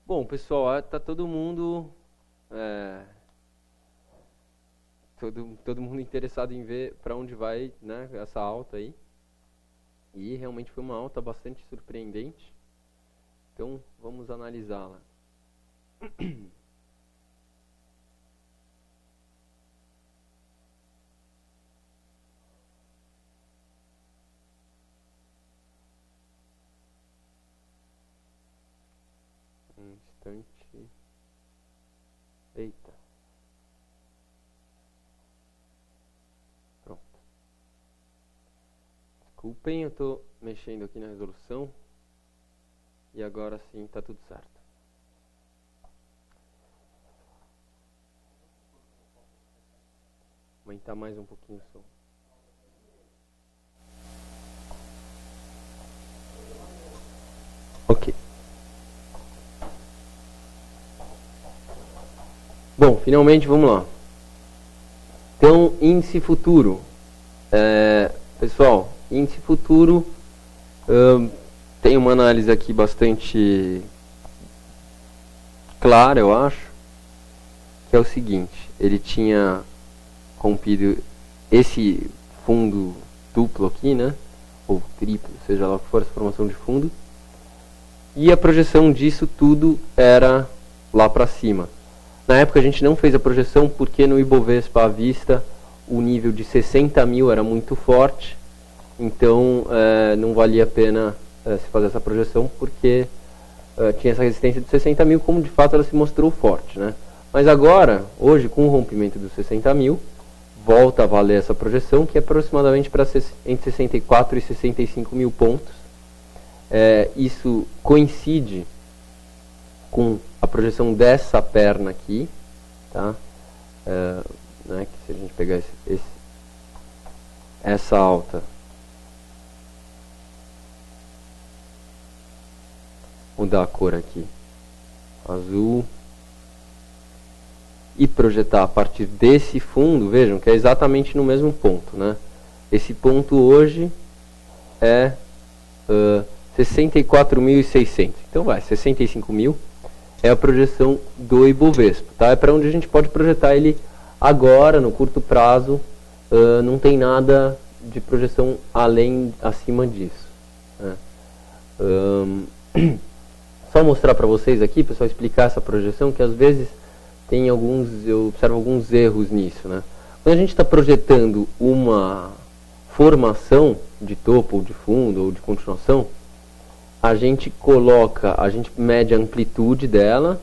Bom, pessoal, tá todo mundo todo mundo interessado em ver para onde vai, né, essa alta aí. E realmente foi uma alta bastante surpreendente. Então, vamos analisá-la. Um instante. Eita. Pronto. Desculpem, eu estou mexendo aqui na resolução. E agora sim está tudo certo. Aumentar mais um pouquinho o som. Ok. Bom, finalmente vamos lá. Então, índice futuro. Pessoal, índice futuro tem uma análise aqui bastante clara, eu acho, que é o seguinte: ele tinha rompido esse fundo duplo aqui, né? Ou triplo, seja lá o que for essa formação de fundo. E a projeção disso tudo era lá para cima. Na época a gente não fez a projeção porque no Ibovespa à vista o nível de 60 mil era muito forte. Então não valia a pena se fazer essa projeção porque tinha essa resistência de 60 mil, como de fato ela se mostrou forte, né? Mas agora, hoje, com o rompimento dos 60 mil, volta a valer essa projeção, que é aproximadamente para entre 64 e 65 mil pontos. Isso coincide com a projeção dessa perna aqui, tá? Né, que se a gente pegar essa alta, mudar a cor aqui, azul, e projetar a partir desse fundo, vejam que é exatamente no mesmo ponto, né? Esse ponto hoje é 64.600. Então vai, 65 mil é a projeção do Ibovespa, tá? É para onde a gente pode projetar ele agora, no curto prazo. Não tem nada de projeção acima disso, né? Só mostrar para vocês aqui, pessoal, explicar essa projeção, que às vezes eu observo alguns erros nisso, né? Quando a gente está projetando uma formação de topo, ou de fundo, ou de continuação, a gente mede a amplitude dela,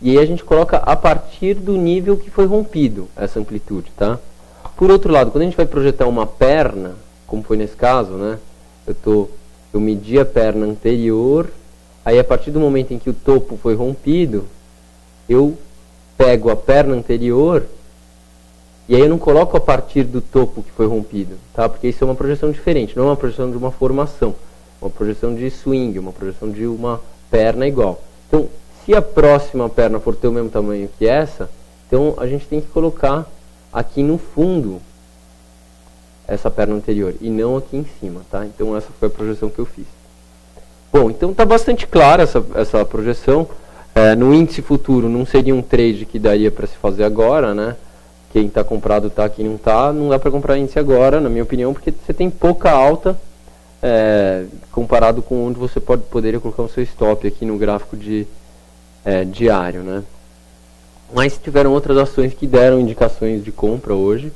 e aí a gente coloca a partir do nível que foi rompido essa amplitude, tá? Por outro lado, quando a gente vai projetar uma perna, como foi nesse caso, né? Eu medi a perna anterior, aí a partir do momento em que o topo foi rompido, eu pego a perna anterior, e aí eu não coloco a partir do topo que foi rompido, tá? Porque isso é uma projeção diferente, não é uma projeção de uma formação, uma projeção de swing, uma projeção de uma perna igual. Então, se a próxima perna for ter o mesmo tamanho que essa, então a gente tem que colocar aqui no fundo essa perna anterior, e não aqui em cima, tá? Então essa foi a projeção que eu fiz. Bom, então está bastante clara essa projeção. No índice futuro não seria um trade que daria para se fazer agora, né? Quem está comprado está, quem não está, não dá para comprar índice agora, na minha opinião, porque você tem pouca alta comparado com onde você poderia colocar o seu stop aqui no gráfico diário, né? Mas tiveram outras ações que deram indicações de compra hoje.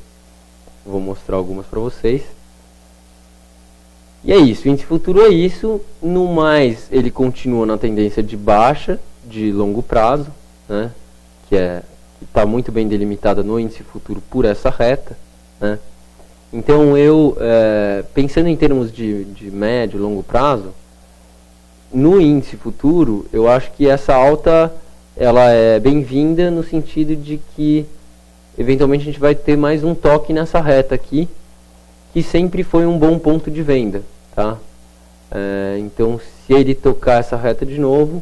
Vou mostrar algumas para vocês. E é isso, o índice futuro é isso. No mais, ele continua na tendência de baixa, de longo prazo, né? Que está muito bem delimitada no índice futuro por essa reta, né? Então eu, pensando em termos de médio e longo prazo, no índice futuro, eu acho que essa alta ela é bem-vinda no sentido de que eventualmente a gente vai ter mais um toque nessa reta aqui, que sempre foi um bom ponto de venda, tá? Então, se ele tocar essa reta de novo,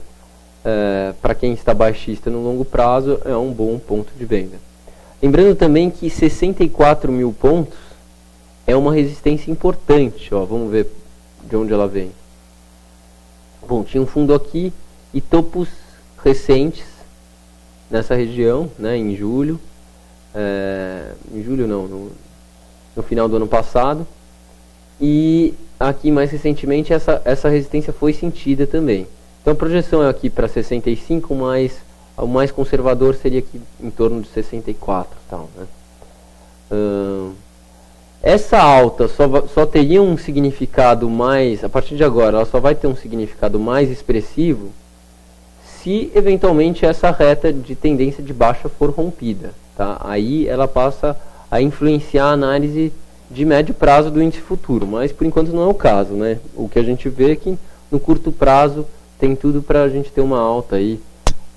para quem está baixista no longo prazo, é um bom ponto de venda. Lembrando também que 64 mil pontos é uma resistência importante. Ó, vamos ver de onde ela vem. Bom, tinha um fundo aqui e topos recentes nessa região, né, em julho não, no final do ano passado, e aqui mais recentemente essa resistência foi sentida também. Então a projeção é aqui para 65, mas o mais conservador seria aqui em torno de 64, tal, né? Essa alta só teria um significado mais, a partir de agora, ela só vai ter um significado mais expressivo se eventualmente essa reta de tendência de baixa for rompida, tá? Aí ela passa a influenciar a análise de médio prazo do índice futuro, mas por enquanto não é o caso, né? O que a gente vê é que no curto prazo tem tudo para a gente ter uma alta aí,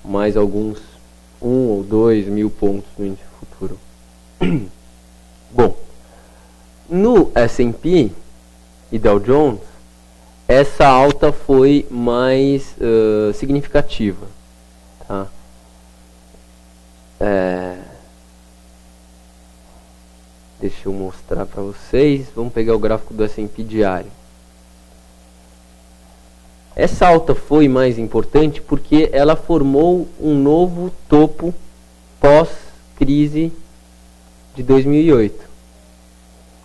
mais alguns 1 ou 2 mil pontos no índice futuro. Bom, no S&P e Dow Jones, essa alta foi mais significativa, tá? Deixa eu mostrar para vocês. Vamos pegar o gráfico do S&P diário. Essa alta foi mais importante porque ela formou um novo topo pós-crise de 2008.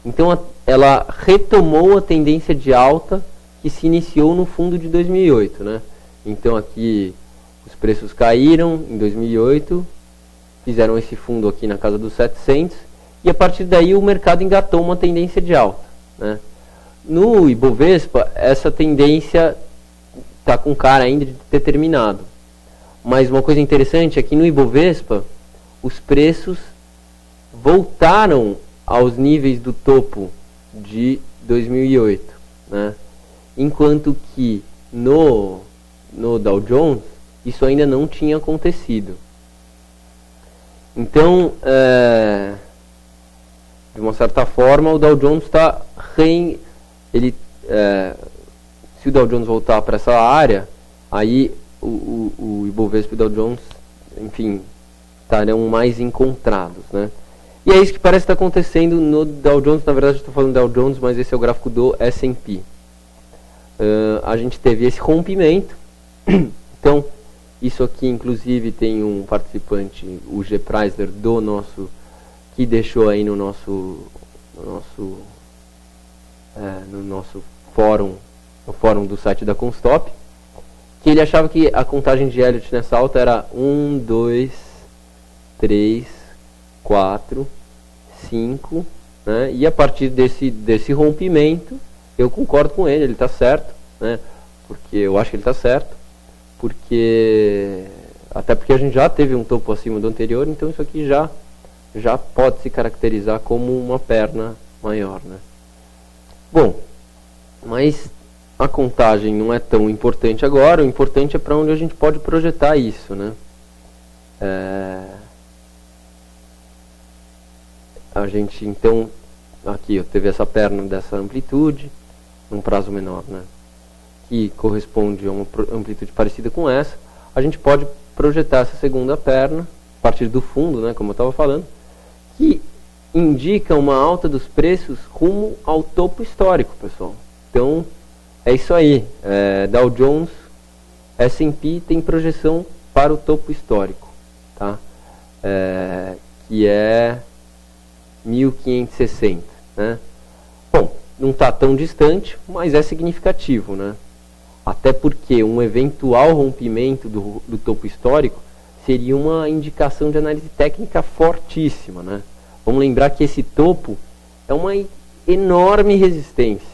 Então ela retomou a tendência de alta que se iniciou no fundo de 2008, né? Então aqui os preços caíram em 2008, fizeram esse fundo aqui na casa dos 700, e a partir daí o mercado engatou uma tendência de alta, né? No Ibovespa, essa tendência está com cara ainda de ter terminado. Mas uma coisa interessante é que no Ibovespa, os preços voltaram aos níveis do topo de 2008, né? Enquanto que no Dow Jones, isso ainda não tinha acontecido. Então, de uma certa forma, o Dow Jones está se o Dow Jones voltar para essa área, aí o Ibovespa e o Dow Jones, enfim, estarão mais encontrados, né? E é isso que parece estar acontecendo no Dow Jones. Na verdade, estou falando Dow Jones, mas esse é o gráfico do S&P. A gente teve esse rompimento. Então, isso aqui, inclusive, tem um participante, o G. Preisler, que deixou aí no nosso fórum, no fórum do site da Constop, que ele achava que a contagem de Elliott nessa alta era 1, 2, 3, 4, 5, né? E a partir desse rompimento, eu concordo com ele está certo, né? Porque eu acho que ele está certo, até porque a gente já teve um topo acima do anterior, então isso aqui já pode se caracterizar como uma perna maior, né? Bom, mas a contagem não é tão importante agora, o importante é para onde a gente pode projetar isso, né? A gente, então, aqui teve essa perna dessa amplitude, num prazo menor, né? Que corresponde a uma amplitude parecida com essa. A gente pode projetar essa segunda perna, a partir do fundo, né, como eu estava falando, que indica uma alta dos preços rumo ao topo histórico, pessoal. Então, é isso aí. Dow Jones, S&P tem projeção para o topo histórico, tá? Que é 1560, né? Bom, não está tão distante, mas é significativo, né? Até porque um eventual rompimento do topo histórico seria uma indicação de análise técnica fortíssima, né? Vamos lembrar que esse topo é uma enorme resistência.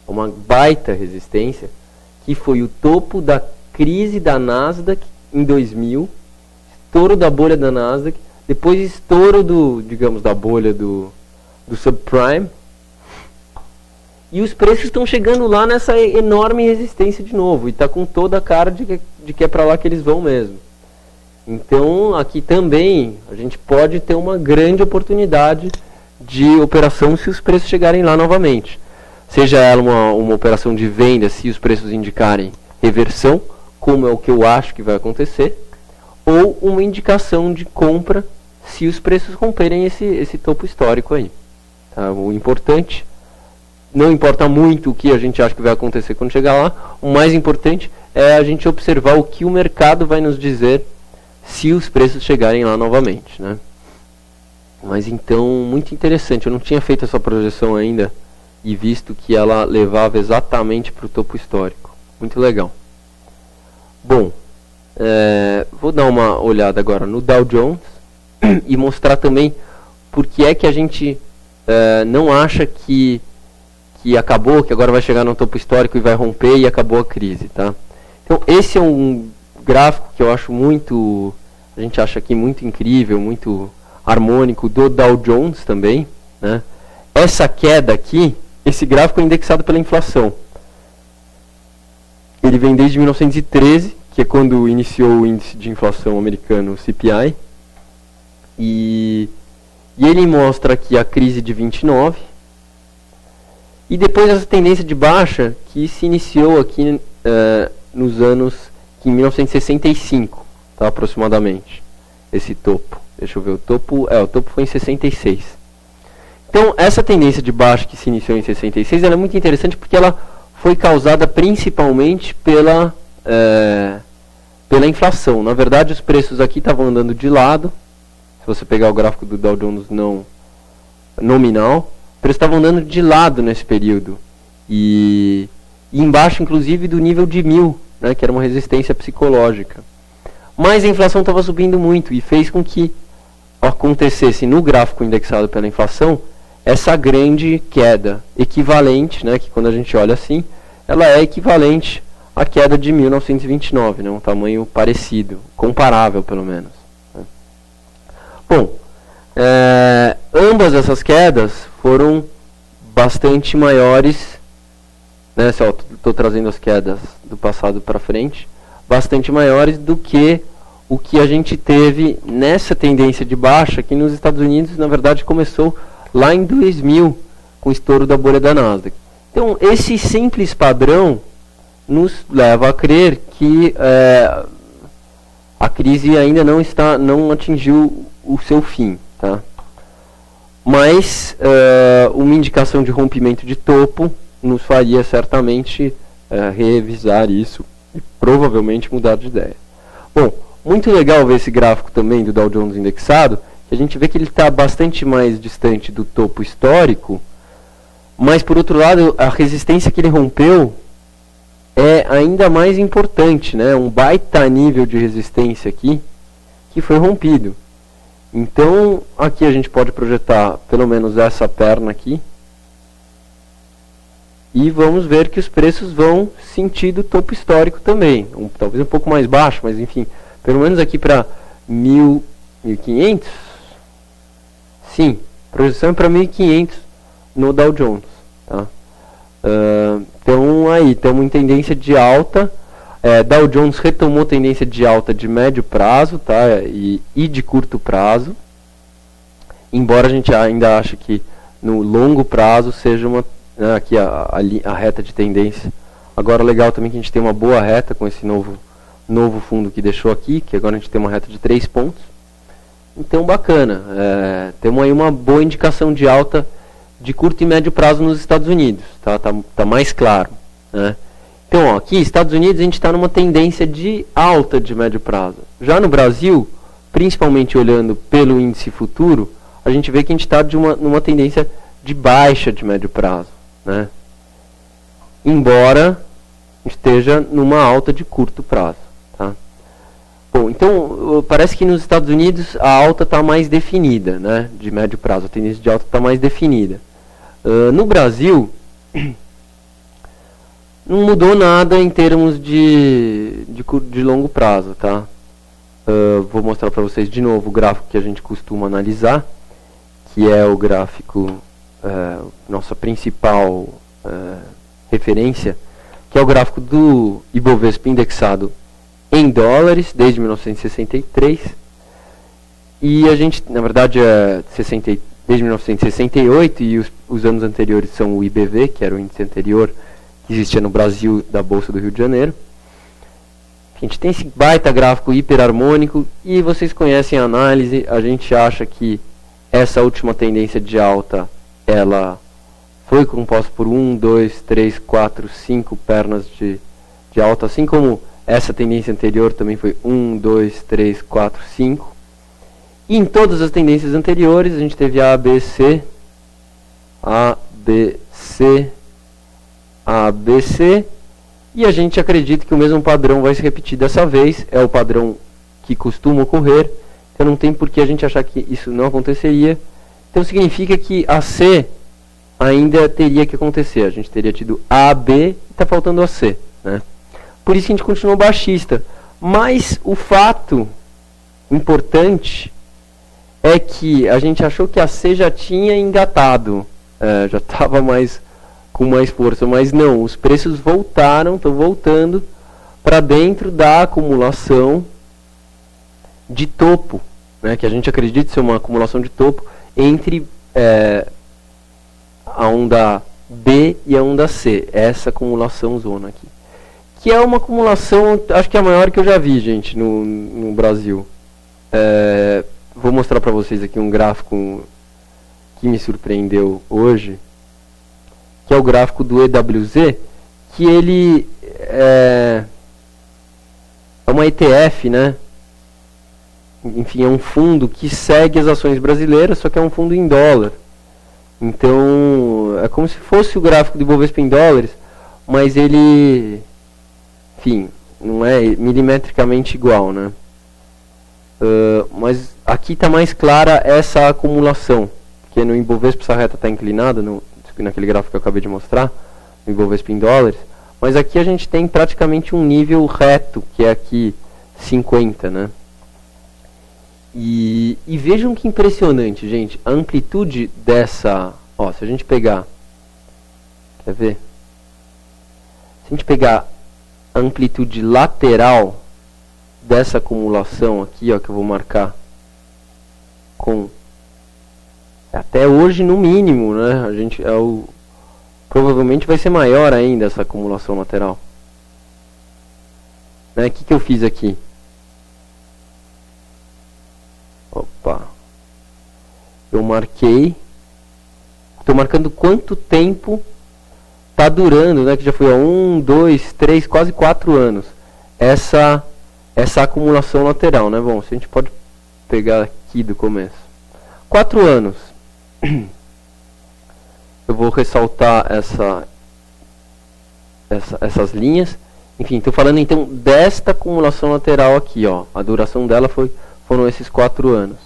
Uma baita resistência, que foi o topo da crise da Nasdaq em 2000, estouro da bolha da Nasdaq, depois estouro da bolha do subprime, e os preços estão chegando lá nessa enorme resistência de novo, e está com toda a cara de que é para lá que eles vão mesmo. Então, aqui também, a gente pode ter uma grande oportunidade de operação se os preços chegarem lá novamente. Seja ela uma operação de venda, se os preços indicarem reversão, como é o que eu acho que vai acontecer, ou uma indicação de compra, se os preços romperem esse topo histórico aí. Tá? O importante não importa muito o que a gente acha que vai acontecer quando chegar lá, o mais importante é a gente observar o que o mercado vai nos dizer se os preços chegarem lá novamente, né? Mas então, muito interessante, eu não tinha feito essa projeção ainda e visto que ela levava exatamente para o topo histórico. Muito legal. Bom, vou dar uma olhada agora no Dow Jones e mostrar também por que é que a gente não acha que acabou, que agora vai chegar no topo histórico e vai romper e acabou a crise, tá? Então, esse é um gráfico que eu acho muito, a gente acha aqui muito incrível, muito harmônico, do Dow Jones também, né? Essa queda aqui, esse gráfico é indexado pela inflação. Ele vem desde 1913, que é quando iniciou o índice de inflação americano, o CPI, e ele mostra aqui a crise de 29, e depois essa tendência de baixa que se iniciou aqui nos anos, em 1965, tá, aproximadamente, esse topo. Deixa eu ver, o topo foi em 66. Então, essa tendência de baixa que se iniciou em 66, ela é muito interessante porque ela foi causada principalmente pela inflação. Na verdade, os preços aqui estavam andando de lado. Se você pegar o gráfico do Dow Jones não nominal, os preços estavam andando de lado nesse período. E embaixo, inclusive, do nível de 1000, né, que era uma resistência psicológica. Mas a inflação estava subindo muito e fez com que acontecesse no gráfico indexado pela inflação essa grande queda equivalente, né, que quando a gente olha assim, ela é equivalente à queda de 1929, né, um tamanho parecido, comparável pelo menos. Né. Bom, ambas essas quedas foram bastante maiores, né, estou trazendo as quedas do passado para frente, bastante maiores do que o que a gente teve nessa tendência de baixa, que nos Estados Unidos, na verdade, começou lá em 2000, com o estouro da bolha da Nasdaq. Então, esse simples padrão nos leva a crer que a crise ainda não atingiu o seu fim, tá? Mas uma indicação de rompimento de topo nos faria certamente revisar isso e provavelmente mudar de ideia. Bom, muito legal ver esse gráfico também do Dow Jones indexado, que a gente vê que ele está bastante mais distante do topo histórico, mas por outro lado, a resistência que ele rompeu é ainda mais importante, né? Um baita nível de resistência aqui que foi rompido. Então, aqui a gente pode projetar pelo menos essa perna aqui, e vamos ver que os preços vão sentir do topo histórico também. Talvez um pouco mais baixo, mas enfim, pelo menos aqui para 1.500. Sim, projeção é para 1.500 no Dow Jones. Tá? Então aí, temos uma tendência de alta. Dow Jones retomou tendência de alta de médio prazo, tá? e de curto prazo. Embora a gente ainda ache que no longo prazo seja uma... aqui a reta de tendência. Agora legal também que a gente tem uma boa reta com esse novo fundo que deixou aqui, que agora a gente tem uma reta de 3 pontos. Então bacana, temos aí uma boa indicação de alta de curto e médio prazo nos Estados Unidos, tá mais claro, né? Então ó, aqui Estados Unidos a gente está numa tendência de alta de médio prazo. Já no Brasil, principalmente olhando pelo índice futuro, a gente vê que a gente está numa tendência de baixa de médio prazo, né? Embora esteja numa alta de curto prazo, tá? Bom, então parece que nos Estados Unidos a alta está mais definida, né? De médio prazo, a tendência de alta está mais definida. No Brasil não mudou nada em termos de longo prazo, tá? Vou mostrar para vocês de novo o gráfico que a gente costuma analisar, que é o gráfico, nossa principal referência, que é o gráfico do Ibovespa indexado em dólares desde 1963, e a gente, na verdade, desde 1968, e os anos anteriores são o IBV, que era o índice anterior que existia no Brasil da Bolsa do Rio de Janeiro. A gente tem esse baita gráfico hiperharmônico, e vocês conhecem a análise. A gente acha que essa última tendência de alta, ela foi composto por 1, 2, 3, 4, 5 pernas de alta, assim como essa tendência anterior também foi 1, 2, 3, 4, 5. E em todas as tendências anteriores a gente teve A, B, C, A, B, C, A, B, C, e a gente acredita que o mesmo padrão vai se repetir dessa vez, é o padrão que costuma ocorrer, então não tem por que a gente achar que isso não aconteceria. Então significa que a C ainda teria que acontecer, a gente teria tido A, B, e está faltando a C, né? Por isso que a gente continuou baixista. Mas o fato importante é que a gente achou que a C já tinha engatado, já estava com mais força, mas não, os preços voltaram, estão voltando para dentro da acumulação de topo, né, que a gente acredita ser uma acumulação de topo entre a onda B e a onda C, essa acumulação zona aqui. Que é uma acumulação, acho que é a maior que eu já vi, gente, no Brasil. Vou mostrar para vocês aqui um gráfico que me surpreendeu hoje, que é o gráfico do EWZ, que ele é uma ETF, né? Enfim, é um fundo que segue as ações brasileiras, só que é um fundo em dólar. Então, é como se fosse o gráfico do Ibovespa em dólares, mas ele, enfim, não é milimetricamente igual, né? Mas aqui está mais clara essa acumulação, porque no Ibovespa essa reta está inclinada, naquele gráfico que eu acabei de mostrar, no Ibovespa em dólares, mas aqui a gente tem praticamente um nível reto, que é aqui 50, né? E vejam que impressionante, gente, a amplitude dessa, se a gente pegar, quer ver? Se a gente pegar a amplitude lateral dessa acumulação aqui, que eu vou marcar com até hoje no mínimo, né? A gente provavelmente vai ser maior ainda essa acumulação lateral. Né? O que eu fiz aqui? Opa. Eu marquei. Estou marcando quanto tempo está durando, né? Que já foi há 1, 2, 3, quase 4 anos. Essa acumulação lateral, né? Bom, se a gente pode pegar aqui do começo. 4 anos. Eu vou ressaltar essas linhas. Enfim, estou falando então desta acumulação lateral aqui, a duração dela foram esses 4 anos.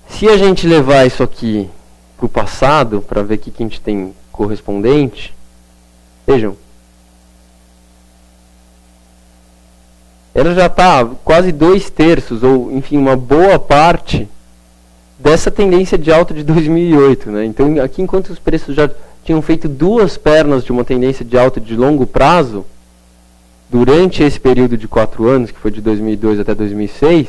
Se a gente levar isso aqui para o passado, para ver o que a gente tem correspondente, vejam, ela já está quase 2/3, ou enfim, uma boa parte dessa tendência de alta de 2008, né? Então, aqui enquanto os preços já tinham feito 2 pernas de uma tendência de alta de longo prazo, durante esse período de 4 anos, que foi de 2002 até 2006,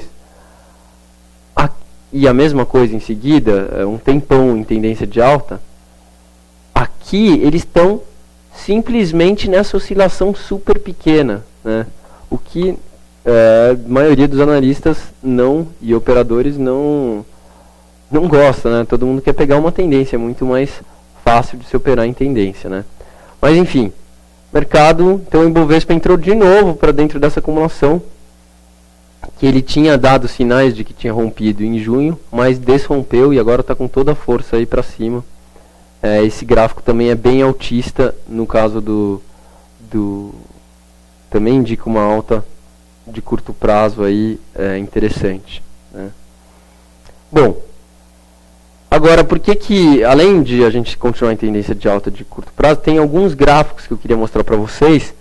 e a mesma coisa em seguida, um tempão em tendência de alta, aqui eles estão simplesmente nessa oscilação super pequena, né? O que a maioria dos analistas e operadores não gosta, né? Todo mundo quer pegar uma tendência, é muito mais fácil de se operar em tendência, né? Mas enfim, mercado, então o Ibovespa entrou de novo para dentro dessa acumulação, que ele tinha dado sinais de que tinha rompido em junho, mas desrompeu e agora está com toda a força aí para cima. Esse gráfico também é bem altista, no caso também indica uma alta de curto prazo aí interessante, né? Bom, agora, por que além de a gente continuar em tendência de alta de curto prazo, tem alguns gráficos que eu queria mostrar para vocês,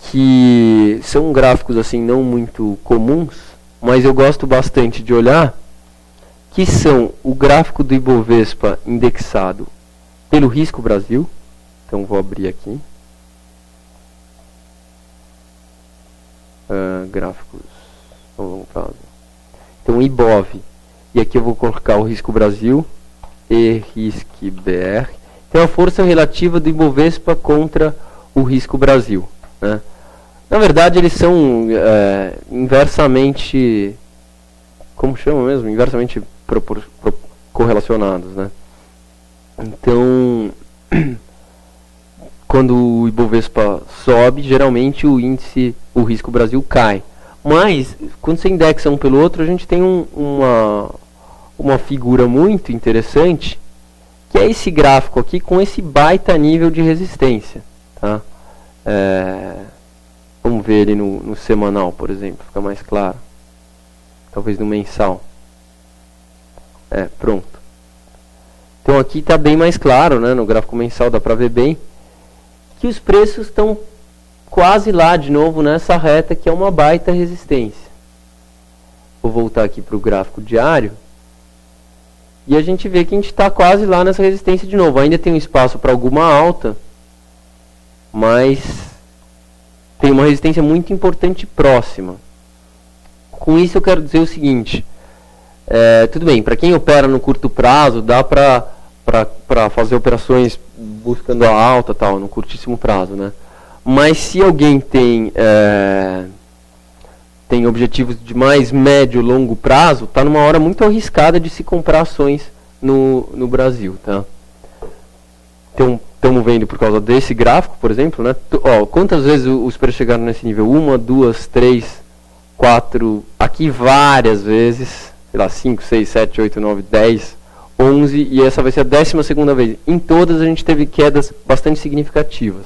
que são gráficos assim não muito comuns, mas eu gosto bastante de olhar, que são o gráfico do Ibovespa indexado pelo Risco Brasil. Então vou abrir aqui. Gráficos a longo prazo. Então Ibov. E aqui eu vou colocar o Risco Brasil e RISC-BR. Então a força relativa do Ibovespa contra o Risco Brasil, né? Na verdade eles são inversamente, como chama mesmo? Inversamente correlacionados, né? Então, quando o Ibovespa sobe, geralmente o índice, o risco Brasil cai. Mas, quando você indexa um pelo outro, a gente tem uma figura muito interessante, que é esse gráfico aqui com esse baita nível de resistência. Tá? Vamos ver ele no semanal, por exemplo, fica mais claro. Talvez no mensal. Pronto. Então aqui está bem mais claro, né? No gráfico mensal dá para ver bem que os preços estão quase lá de novo nessa reta que é uma baita resistência. Vou voltar aqui para o gráfico diário e a gente vê que a gente está quase lá nessa resistência de novo. Ainda tem um espaço para alguma alta, mas tem uma resistência muito importante próxima. Com isso eu quero dizer o seguinte, tudo bem, para quem opera no curto prazo, dá para fazer operações buscando a alta tal, no curtíssimo prazo, né? Mas se alguém tem objetivos de mais médio e longo prazo, está numa hora muito arriscada de se comprar ações no Brasil, tá? Então, estamos vendo por causa desse gráfico, por exemplo, né? Quantas vezes os preços chegaram nesse nível? 1, 2, 3, 4, aqui várias vezes, sei lá, 5, 6, 7, 8, 9, 10, 11, e essa vai ser a 12ª vez. Em todas a gente teve quedas bastante significativas.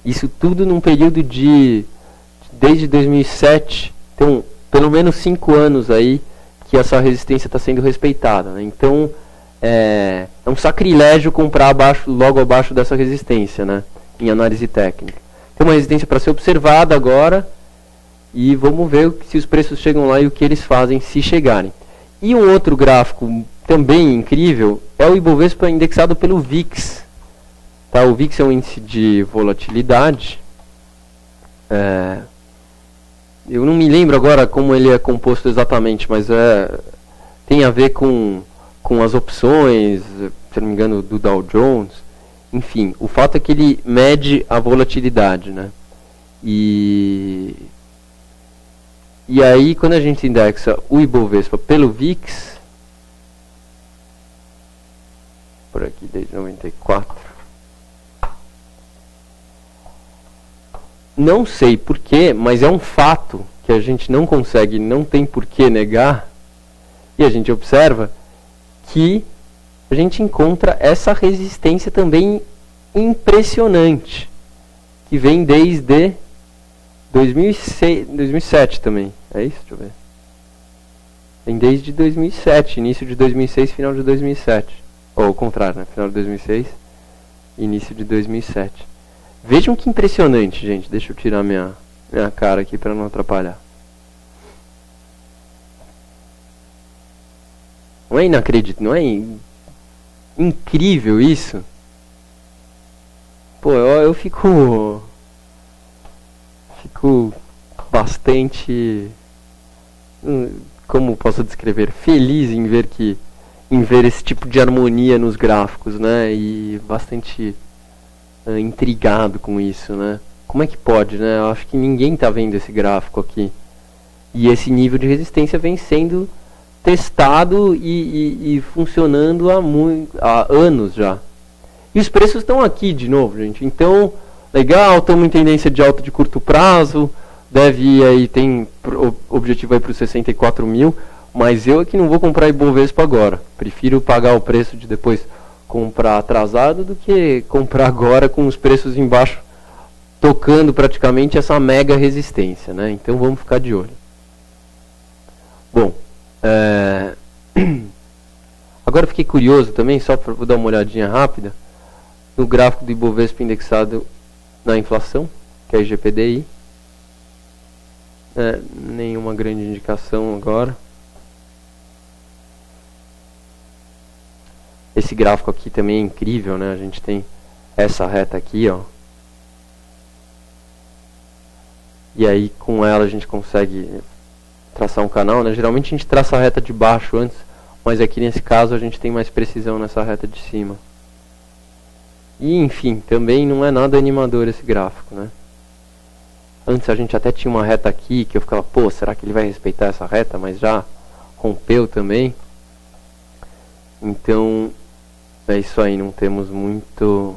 Isso tudo num período desde 2007, então pelo menos 5 anos aí que essa resistência está sendo respeitada, né? Então é um sacrilégio comprar logo abaixo dessa resistência, né? Em análise técnica. Tem uma resistência para ser observada agora e vamos ver se os preços chegam lá e o que eles fazem se chegarem. E um outro gráfico também incrível é o Ibovespa indexado pelo VIX. Tá? O VIX é um índice de volatilidade. Eu não me lembro agora como ele é composto exatamente, mas tem a ver com as opções, se não me engano, do Dow Jones. Enfim, o fato é que ele mede a volatilidade, né? E aí, quando a gente indexa o Ibovespa pelo VIX, por aqui desde 94, não sei porquê, mas é um fato que a gente não consegue, não tem por que negar, e a gente observa que a gente encontra essa resistência também impressionante, que vem desde 2007 também. É isso? Deixa eu ver. Vem desde 2007, início de 2006, final de 2007. Ou ao contrário, né? Final de 2006, início de 2007. Vejam que impressionante, gente. Deixa eu tirar minha cara aqui para não atrapalhar. Não é inacreditável, não é incrível isso? Pô, eu fico bastante, como posso descrever, feliz em ver esse tipo de harmonia nos gráficos, né? E bastante intrigado com isso, né? Como é que pode, né? Eu acho que ninguém está vendo esse gráfico aqui. E esse nível de resistência vem sendo testado e funcionando há anos já. E os preços estão aqui de novo, gente. Então, legal, estamos em tendência de alta de curto prazo, deve ir aí, tem objetivo aí para os 64 mil, mas eu é que não vou comprar Ibovespa agora. Prefiro pagar o preço de depois comprar atrasado do que comprar agora com os preços embaixo, tocando praticamente essa mega resistência, né? Então vamos ficar de olho. Bom, agora fiquei curioso também, só para dar uma olhadinha rápida, no gráfico do Ibovespa indexado na inflação, que é IGPDI. Nenhuma grande indicação agora. Esse gráfico aqui também é incrível, né? A gente tem essa reta aqui, ó. E aí com ela a gente consegue traçar um canal, né? Geralmente a gente traça a reta de baixo antes, mas aqui nesse caso a gente tem mais precisão nessa reta de cima. E enfim, também não é nada animador esse gráfico, né? Antes a gente até tinha uma reta aqui que eu ficava, pô, será que ele vai respeitar essa reta? Mas já rompeu também. Então, É isso aí, não temos muito...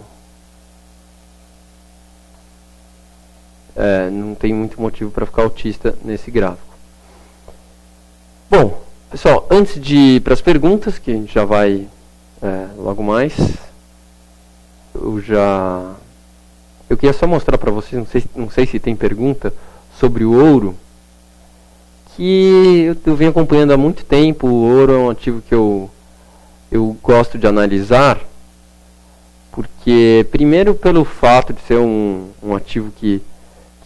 não tem muito motivo para ficar autista nesse gráfico. Bom, pessoal, antes de ir para as perguntas, que a gente já vai logo mais, eu queria só mostrar para vocês, não sei se tem pergunta, sobre o ouro, que eu venho acompanhando há muito tempo. O ouro é um ativo que eu gosto de analisar, porque, primeiro, pelo fato de ser um ativo que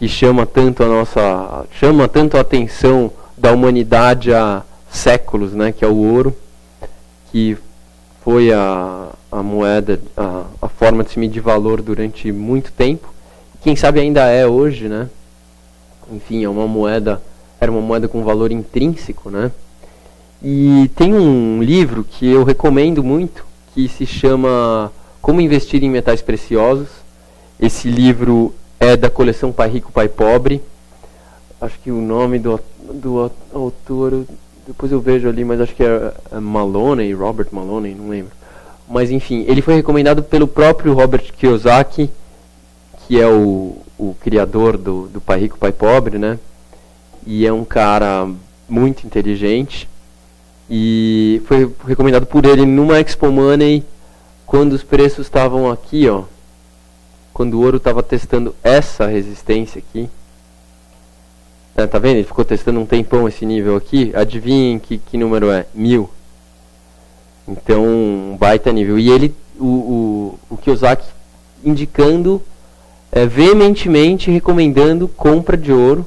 chama tanto a atenção da humanidade há séculos, né, que é o ouro, que foi a moeda, a forma de se medir valor durante muito tempo. Quem sabe ainda é hoje, né? Enfim, era uma moeda com valor intrínseco, né? E tem um livro que eu recomendo muito, que se chama Como Investir em Metais Preciosos. Esse livro é da coleção Pai Rico, Pai Pobre. Acho que o nome do autor, depois eu vejo ali, mas acho que é Maloney, Robert Maloney, não lembro. Mas enfim, ele foi recomendado pelo próprio Robert Kiyosaki, que é o criador do Pai Rico, Pai Pobre, né? E é um cara muito inteligente. E foi recomendado por ele numa Expo Money, quando os preços estavam aqui, ó. Quando o ouro estava testando essa resistência aqui. Tá vendo? Ele ficou testando um tempão esse nível aqui. Adivinhem que número é? 1000. Então, um baita nível. E ele, o Kiyosaki, indicando, veementemente recomendando compra de ouro,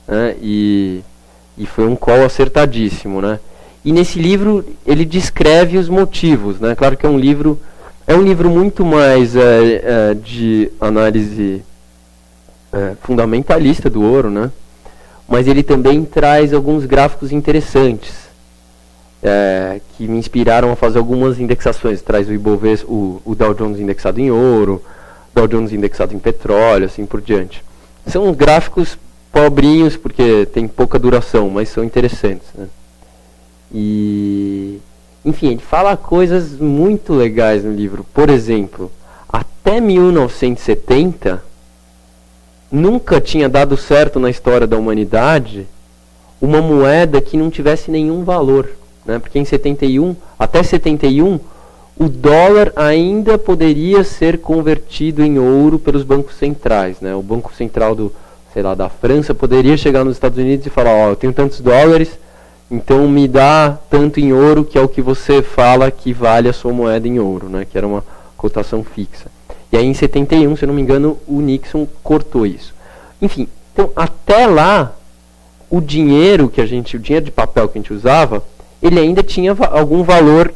né? E foi um call acertadíssimo, né? E nesse livro ele descreve os motivos, né? Claro que é um livro muito mais de análise fundamentalista do ouro, né? Mas ele também traz alguns gráficos interessantes, que me inspiraram a fazer algumas indexações. Traz o Ibovespa, o Dow Jones indexado em ouro, Dow Jones indexado em petróleo, assim por diante. São gráficos pobrinhos, porque tem pouca duração, mas são interessantes, né? E, enfim, ele fala coisas muito legais no livro. Por exemplo, até 1970, nunca tinha dado certo na história da humanidade uma moeda que não tivesse nenhum valor, né? Porque até 71, o dólar ainda poderia ser convertido em ouro pelos bancos centrais, né? O Banco Central da França poderia chegar nos Estados Unidos e falar, eu tenho tantos dólares, então me dá tanto em ouro, que é o que você fala que vale a sua moeda em ouro, né? Que era uma cotação fixa. E aí em 71, se eu não me engano, o Nixon cortou isso. Enfim, então até lá, o dinheiro de papel que a gente usava, ele ainda tinha algum valor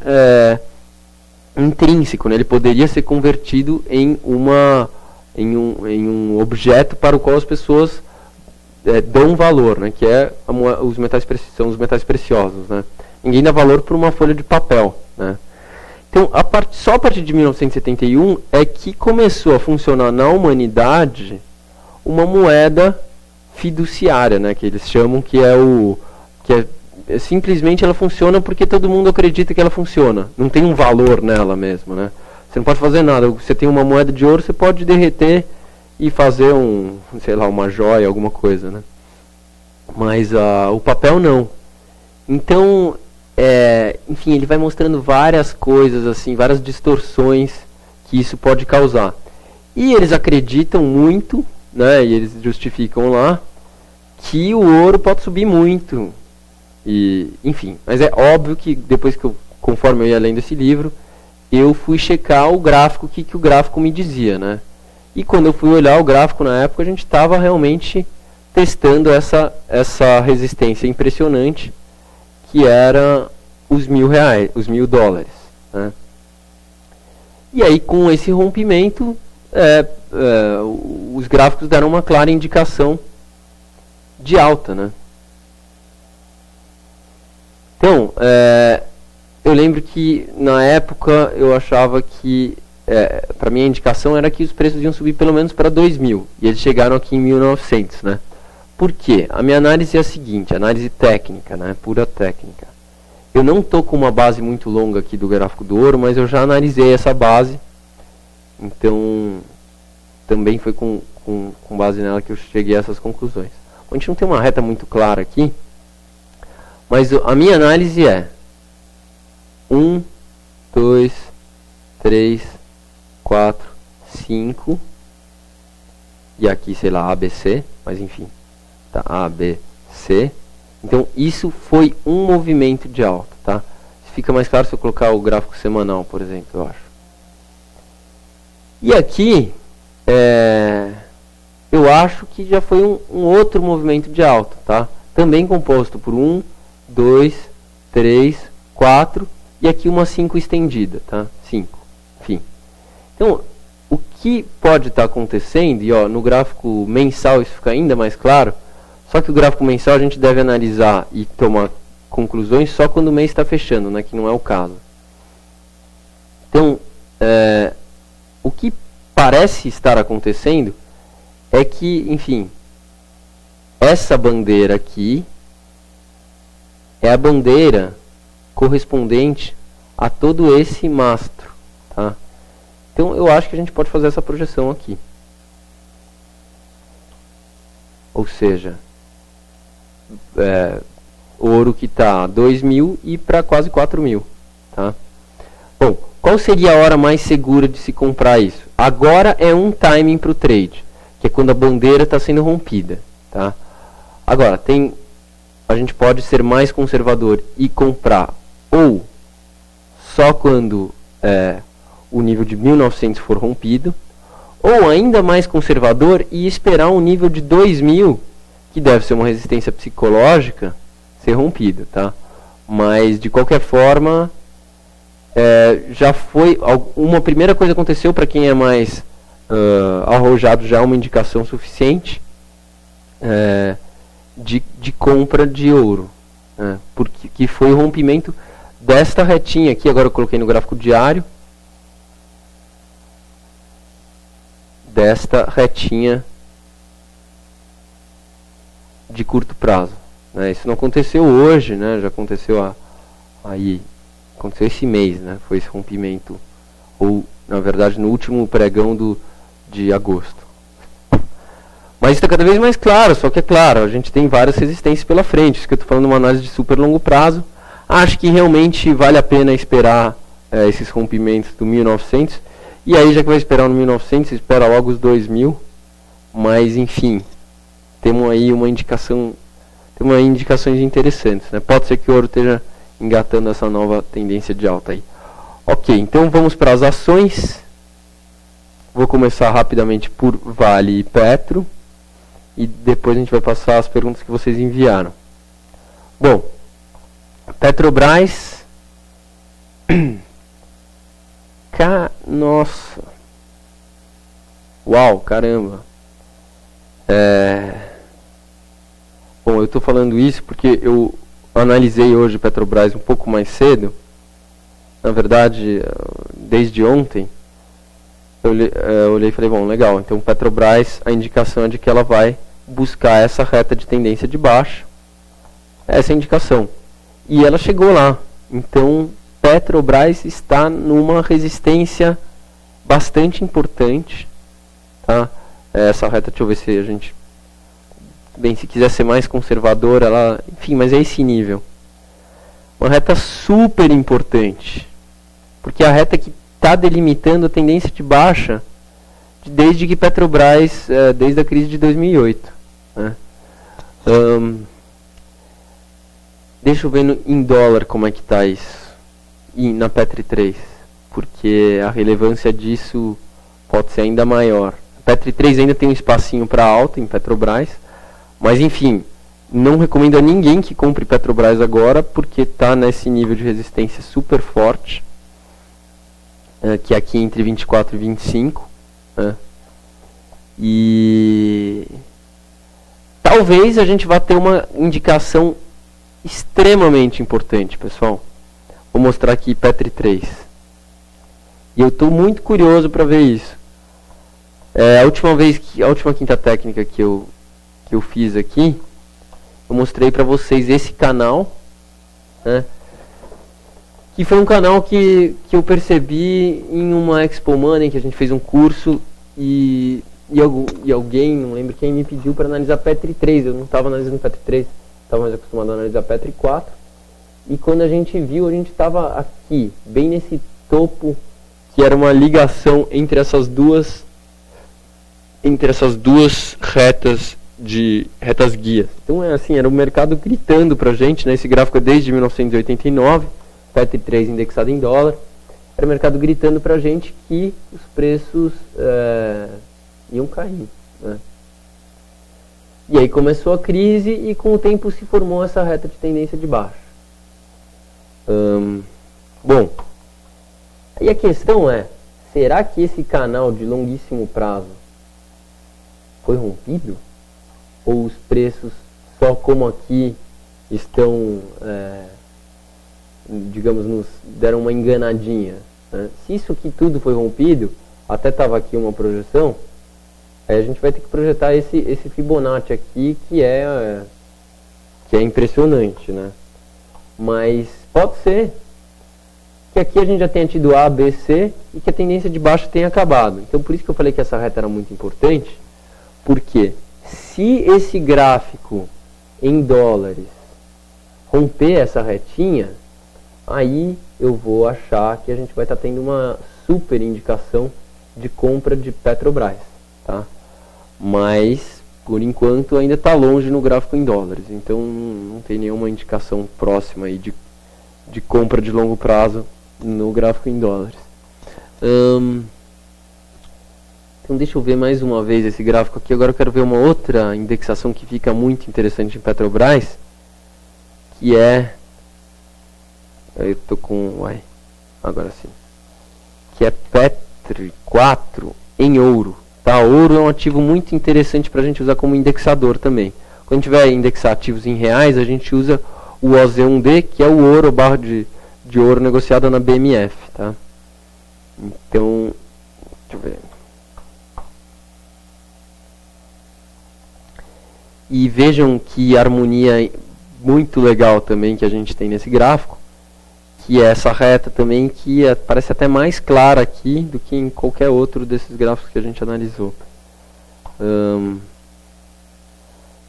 intrínseco, né? Ele poderia ser convertido em um objeto para o qual as pessoas dão valor, né? Que são os metais preciosos, né? Ninguém dá valor para uma folha de papel, né? Então, só a partir de 1971 é que começou a funcionar na humanidade uma moeda fiduciária, né? Que eles chamam, simplesmente ela funciona porque todo mundo acredita que ela funciona. Não tem um valor nela mesmo, né? Você não pode fazer nada. Você tem uma moeda de ouro, você pode derreter e fazer uma joia, alguma coisa, né? Mas o papel não. Então, enfim, ele vai mostrando várias coisas, assim, várias distorções que isso pode causar. E eles acreditam muito, né? E eles justificam lá que o ouro pode subir muito. E, enfim, mas é óbvio que depois conforme eu ia lendo esse livro, eu fui checar o gráfico, o que o gráfico me dizia, né? E quando eu fui olhar o gráfico na época, a gente estava realmente testando essa resistência impressionante, que era os $1.000, os $1.000, né? E aí, com esse rompimento, os gráficos deram uma clara indicação de alta, né? Então, eu lembro que na época eu achava que, para mim a indicação era que os preços iam subir pelo menos para 2.000, e eles chegaram aqui em 1900, né? Por quê? A minha análise é a seguinte, análise técnica, né? Pura técnica. Eu não estou com uma base muito longa aqui do gráfico do ouro, mas eu já analisei essa base. Então, também foi com base nela que eu cheguei a essas conclusões. A gente não tem uma reta muito clara aqui, mas a minha análise é 1, 2, 3, 4, 5, e aqui, sei lá, ABC, mas enfim, tá, A, B, C. Então, isso foi um movimento de alta, tá? Fica mais claro se eu colocar o gráfico semanal, por exemplo, eu acho. E aqui, eu acho que já foi um outro movimento de alta, tá? Também composto por 1, 2, 3, 4 e aqui uma 5 estendida, tá? 5, enfim. Então, o que pode estar acontecendo, e ó, no gráfico mensal isso fica ainda mais claro, só que o gráfico mensal a gente deve analisar e tomar conclusões só quando o mês está fechando, né, que não é o caso. Então, o que parece estar acontecendo é que, enfim, essa bandeira aqui é a bandeira correspondente a todo esse mastro, tá? Então, eu acho que a gente pode fazer essa projeção aqui. Ou seja, ouro que está 2.000 e para quase 4.000, tá? Bom, qual seria a hora mais segura de se comprar isso? Agora é um timing para o trade, que é quando a bandeira está sendo rompida, tá? Agora, a gente pode ser mais conservador e comprar ou só quando o nível de 1.900 for rompido, ou ainda mais conservador e esperar um nível de 2.000, que deve ser uma resistência psicológica, ser rompido, tá? Mas, de qualquer forma, já foi... Uma primeira coisa aconteceu para quem é mais arrojado, já uma indicação suficiente de compra de ouro, né? Porque que foi o rompimento desta retinha aqui, agora eu coloquei no gráfico diário, desta retinha de curto prazo, né? Isso não aconteceu hoje, né? Já aconteceu aconteceu esse mês, né? Foi esse rompimento, ou na verdade no último pregão de agosto. Mas isso está cada vez mais claro, só que é claro, a gente tem várias resistências pela frente. Isso que eu estou falando uma análise de super longo prazo. Acho que realmente vale a pena esperar esses rompimentos do 1.900. E aí, já que vai esperar no 1.900, espera logo os 2.000. Mas, enfim, temos aí indicações interessantes, né? Pode ser que o ouro esteja engatando essa nova tendência de alta aí. Ok, então vamos para as ações. Vou começar rapidamente por Vale e Petro. E depois a gente vai passar as perguntas que vocês enviaram. Bom, Petrobras. Nossa. Uau, caramba. Bom, eu estou falando isso porque eu analisei hoje Petrobras um pouco mais cedo. Na verdade, desde ontem. Eu olhei e falei, bom, legal. Então, Petrobras, a indicação é de que ela vai buscar essa reta de tendência de baixa. Essa é a indicação. E ela chegou lá. Então, Petrobras está numa resistência bastante importante, tá? Essa reta, deixa eu ver se a gente... Bem, se quiser ser mais conservador, ela... Enfim, mas é esse nível. Uma reta super importante. Porque a reta que está delimitando a tendência de baixa desde que Petrobras, desde a crise de 2008. Né? Deixa eu ver em dólar como é que está isso. E na Petri 3, porque a relevância disso pode ser ainda maior. A Petri 3 ainda tem um espacinho para alta em Petrobras, mas enfim, não recomendo a ninguém que compre Petrobras agora, porque está nesse nível de resistência super forte, que é aqui entre 24 e 25, né? E talvez a gente vá ter uma indicação extremamente importante, pessoal. Vou mostrar aqui Petri 3. E eu estou muito curioso para ver isso. A última quinta técnica que eu fiz aqui, eu mostrei para vocês esse canal, né? que foi um canal que eu percebi em uma Expo Money, que a gente fez um curso e alguém, não lembro quem, me pediu para analisar Petri 3. Eu não estava analisando Petri 3, estava mais acostumado a analisar Petri 4. E quando a gente viu, a gente estava aqui, bem nesse topo, que era uma ligação entre essas duas retas guias. Então é assim, era o mercado gritando pra gente, né? Esse gráfico é desde 1989, Petri 3 indexado em dólar. Era o mercado gritando pra gente que os preços iam cair, né? E aí começou a crise e com o tempo se formou essa reta de tendência de baixa. Bom, aí a questão é, será que esse canal de longuíssimo prazo foi rompido? Ou os preços, só como aqui, estão, digamos, nos deram uma enganadinha, né? Se isso aqui tudo foi rompido, até estava aqui uma projeção, aí a gente vai ter que projetar esse Fibonacci aqui, que é impressionante, né? Mas pode ser que aqui a gente já tenha tido A, B, C e que a tendência de baixa tenha acabado. Então por isso que eu falei que essa reta era muito importante, porque se esse gráfico em dólares romper essa retinha, aí eu vou achar que a gente vai estar tendo uma super indicação de compra de Petrobras, tá? Mas por enquanto ainda está longe no gráfico em dólares, então não tem nenhuma indicação próxima aí de compra de longo prazo no gráfico em dólares. Então deixa eu ver mais uma vez esse gráfico aqui. Agora eu quero ver uma outra indexação que fica muito interessante em Petrobras, que é... eu tô com... agora sim. Que é Petri 4 em ouro. Tá? Ouro é um ativo muito interessante para a gente usar como indexador também. Quando a gente vai indexar ativos em reais, a gente usa o OZ1D, que é o ouro, barra de ouro negociado na BMF. Tá? Então, deixa eu ver. E vejam que harmonia muito legal também que a gente tem nesse gráfico, que é essa reta também que parece até mais clara aqui do que em qualquer outro desses gráficos que a gente analisou.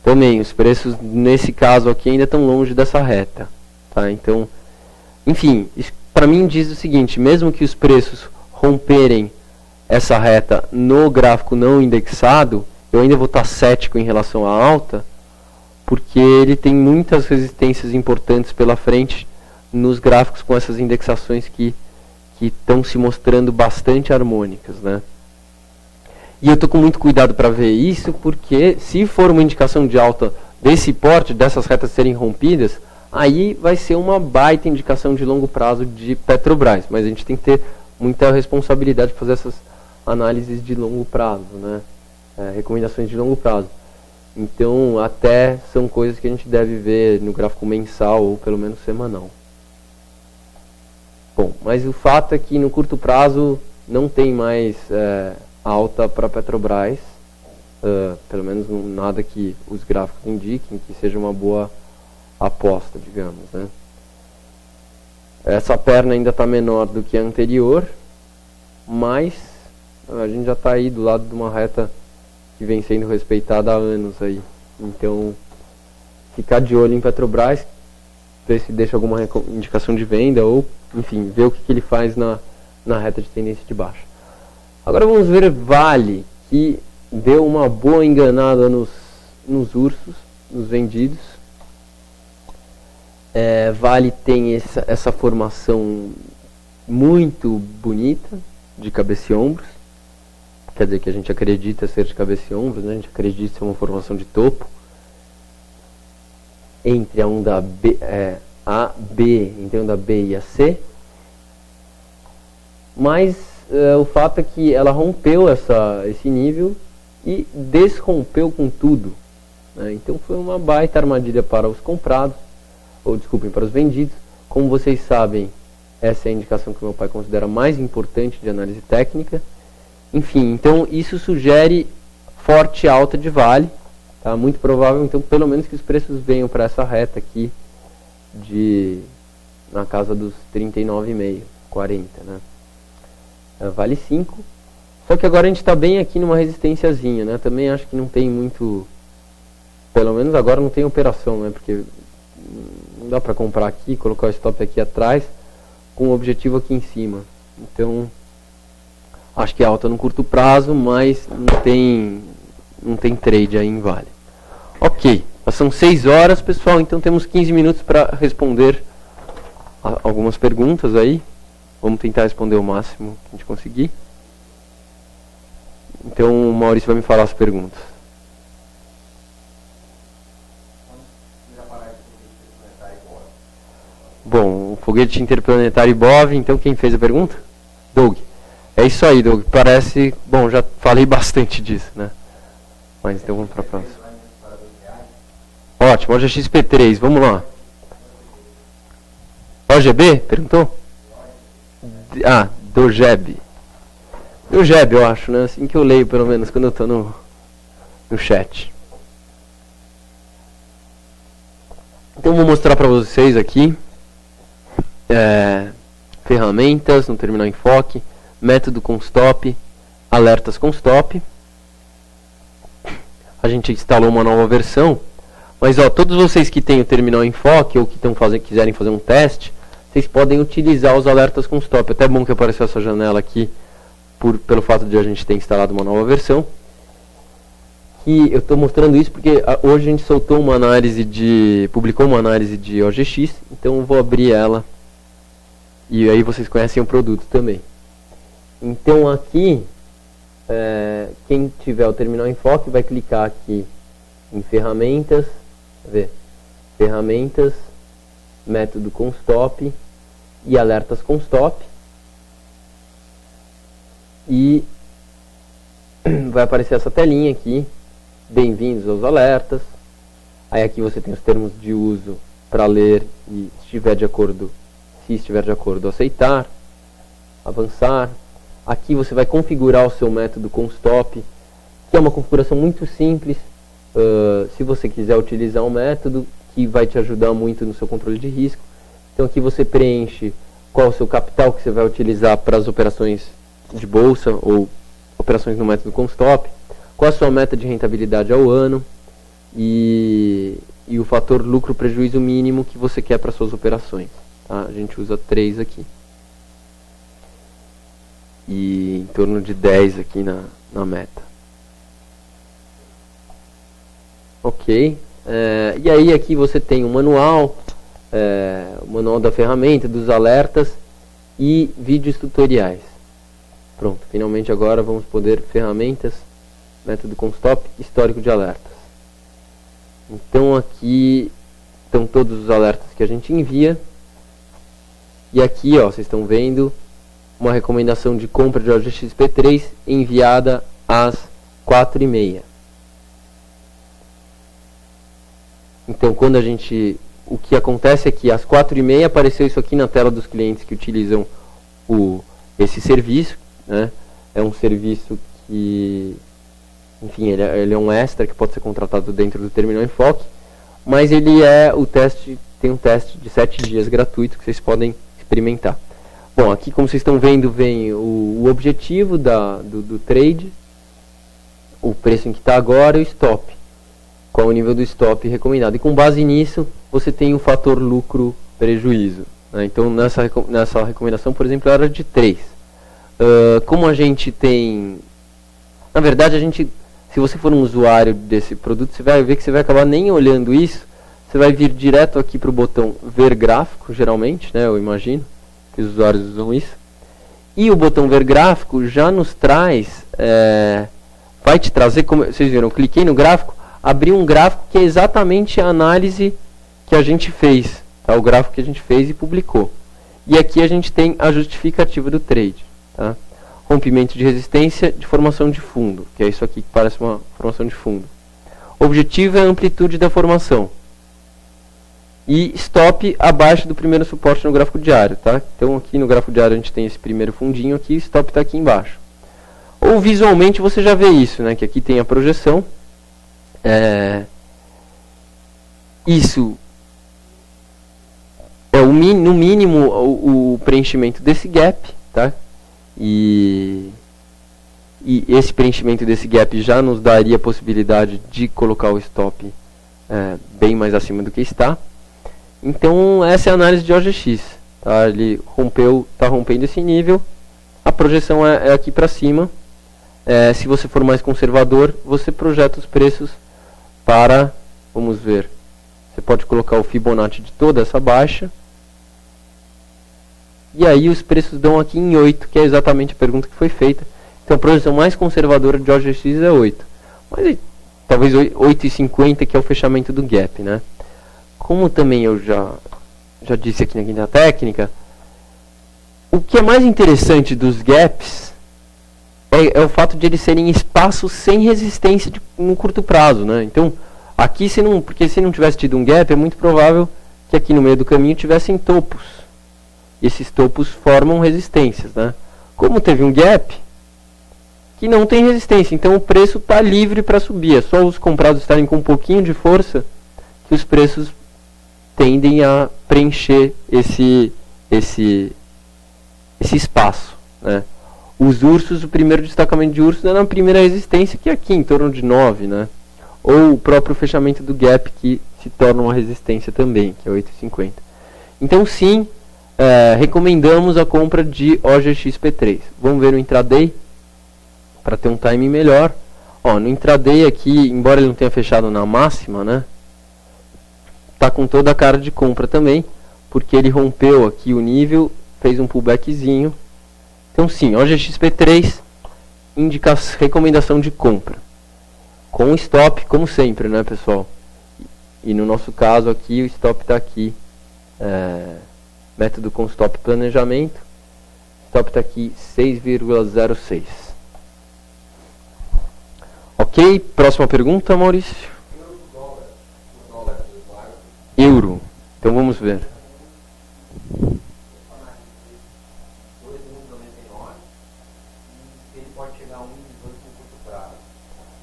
Também os preços nesse caso aqui ainda estão longe dessa reta, tá? Então, enfim, para mim diz o seguinte: mesmo que os preços romperem essa reta no gráfico não indexado, eu ainda vou estar cético em relação à alta, porque ele tem muitas resistências importantes pela frente nos gráficos com essas indexações que estão se mostrando bastante harmônicas, né? E eu estou com muito cuidado para ver isso, porque se for uma indicação de alta desse porte, dessas retas serem rompidas, aí vai ser uma baita indicação de longo prazo de Petrobras. Mas a gente tem que ter muita responsabilidade de fazer essas análises de longo prazo, né? Recomendações de longo prazo. Então, até são coisas que a gente deve ver no gráfico mensal ou pelo menos semanal. Bom, mas o fato é que no curto prazo não tem mais alta para Petrobras, pelo menos nada que os gráficos indiquem que seja uma boa aposta, digamos, né? Essa perna ainda está menor do que a anterior, mas a gente já está aí do lado de uma reta que vem sendo respeitada há anos aí. Então, ficar de olho em Petrobras, ver se deixa alguma indicação de venda ou, enfim, ver o que ele faz na reta de tendência de baixa. Agora vamos ver Vale, que deu uma boa enganada nos ursos, nos vendidos. Vale tem essa formação muito bonita de cabeça e ombros. Quer dizer que a gente acredita ser de cabeça e ombros, né? A gente acredita ser uma formação de topo entre a onda A, B, entre a onda B e a C. Mas o fato é que ela rompeu esse nível e desrompeu com tudo, né? Então foi uma baita armadilha para os comprados, ou desculpem, para os vendidos. Como vocês sabem, essa é a indicação que meu pai considera mais importante de análise técnica. Enfim, então isso sugere forte alta de Vale, tá? Muito provável, então, pelo menos que os preços venham para essa reta aqui na casa dos 39,5, 40, né? Vale 5. Só que agora a gente está bem aqui numa resistênciazinha, né? Também acho que não tem muito, pelo menos agora não tem operação, né? Porque não dá para comprar aqui, colocar o stop aqui atrás com o objetivo aqui em cima. Então acho que é alta no curto prazo, mas não tem trade aí em Vale. Ok, são 6 horas, pessoal, então temos 15 minutos para responder algumas perguntas aí. Vamos tentar responder o máximo que a gente conseguir. Então o Maurício vai me falar as perguntas. Bom, o foguete interplanetário Ibov, então quem fez a pergunta? Doug. É isso aí, Doug. Parece... Bom, já falei bastante disso, né? Mas então vamos para a próxima. Ótimo, OGXP3, vamos lá. OGB? Perguntou? Dogeb. Dogeb, eu acho, né? Assim que eu leio, pelo menos, quando eu estou no chat. Então vou mostrar para vocês aqui ferramentas no terminal enfoque, método com stop, alertas com stop. A gente instalou uma nova versão, mas todos vocês que têm o terminal enfoque ou que quiserem fazer um teste, vocês podem utilizar os alertas com stop. Até bom que apareceu essa janela aqui pelo fato de a gente ter instalado uma nova versão. E eu estou mostrando isso porque hoje a gente publicou uma análise de OGX, então eu vou abrir ela e aí vocês conhecem o produto também. Então aqui, quem tiver o terminal enfoque vai clicar aqui em ferramentas, ferramentas, método com stop e alertas com stop, e vai aparecer essa telinha aqui, bem-vindos aos alertas. Aí aqui você tem os termos de uso para ler e se estiver de acordo aceitar, avançar. Aqui você vai configurar o seu método com stop, que é uma configuração muito simples. Se você quiser utilizar um método que vai te ajudar muito no seu controle de risco. Então aqui você preenche qual é o seu capital que você vai utilizar para as operações de bolsa ou operações no método com stop, qual a sua meta de rentabilidade ao ano e o fator lucro-prejuízo mínimo que você quer para suas operações. Tá? A gente usa 3 aqui. E em torno de 10 aqui na meta. Ok. E aí aqui você tem o manual da ferramenta, dos alertas e vídeos tutoriais. Pronto, finalmente agora vamos poder ferramentas, método com stop, histórico de alertas. Então aqui estão todos os alertas que a gente envia. E aqui, vocês estão vendo uma recomendação de compra de OGXP3 enviada às 4h30. Então, o que acontece é que às 4h30 apareceu isso aqui na tela dos clientes que utilizam esse serviço, né? É um serviço que, enfim, ele é um extra que pode ser contratado dentro do terminal enfoque, mas ele tem um teste de 7 dias gratuito que vocês podem experimentar. Bom, aqui como vocês estão vendo, vem o objetivo do trade, o preço em que está agora e o stop. Qual o nível do stop recomendado. E com base nisso, você tem o fator lucro-prejuízo. Né? Então, nessa recomendação, por exemplo, era de 3. Como a gente tem... Na verdade, se você for um usuário desse produto, você vai ver que você vai acabar nem olhando isso. Você vai vir direto aqui para o botão Ver Gráfico, geralmente, né? Eu imagino que os usuários usam isso. E o botão Ver Gráfico já nos traz... vai te trazer, como vocês viram, eu cliquei no gráfico, abri um gráfico que é exatamente a análise que a gente fez, tá? O gráfico que a gente fez e publicou. E aqui a gente tem a justificativa do trade, tá? Rompimento de resistência de formação de fundo, que é isso aqui que parece uma formação de fundo. Objetivo é a amplitude da formação. E stop abaixo do primeiro suporte no gráfico diário, tá? Então aqui no gráfico diário a gente tem esse primeiro fundinho aqui, stop está aqui embaixo. Ou visualmente você já vê isso, né? Que aqui tem a projeção. Isso no mínimo o preenchimento desse gap, tá? E esse preenchimento desse gap já nos daria a possibilidade de colocar o stop bem mais acima do que está. Então essa é a análise de OGX, tá? Ele está rompendo esse nível, a projeção é aqui para cima. Se você for mais conservador, você projeta os preços para, vamos ver, você pode colocar o Fibonacci de toda essa baixa, e aí os preços dão aqui em 8, que é exatamente a pergunta que foi feita. Então a projeção mais conservadora de OGX é 8, mas talvez 8,50, que é o fechamento do gap, né? Como também eu já disse aqui na quinta técnica, o que é mais interessante dos gaps é o fato de eles serem espaços sem resistência no curto prazo, né? Então, aqui, porque se não tivesse tido um gap, é muito provável que aqui no meio do caminho tivessem topos. E esses topos formam resistências, né? Como teve um gap que não tem resistência, então o preço está livre para subir. É só os comprados estarem com um pouquinho de força que os preços tendem a preencher esse espaço, né? Os ursos, o primeiro destacamento de ursos é na primeira resistência, que é aqui, em torno de 9, né? Ou o próprio fechamento do gap, que se torna uma resistência também, que é 8,50. Então, sim, recomendamos a compra de OGXP3. Vamos ver o intraday, para ter um timing melhor. No intraday aqui, embora ele não tenha fechado na máxima, né? Tá com toda a cara de compra também, porque ele rompeu aqui o nível, fez um pullbackzinho. Então sim, OGXP3 indica recomendação de compra. Com stop, como sempre, né, pessoal? E no nosso caso aqui, o stop está aqui. Método com stop planejamento. Stop está aqui 6,06. Ok, próxima pergunta, Maurício. Euro. Então vamos ver.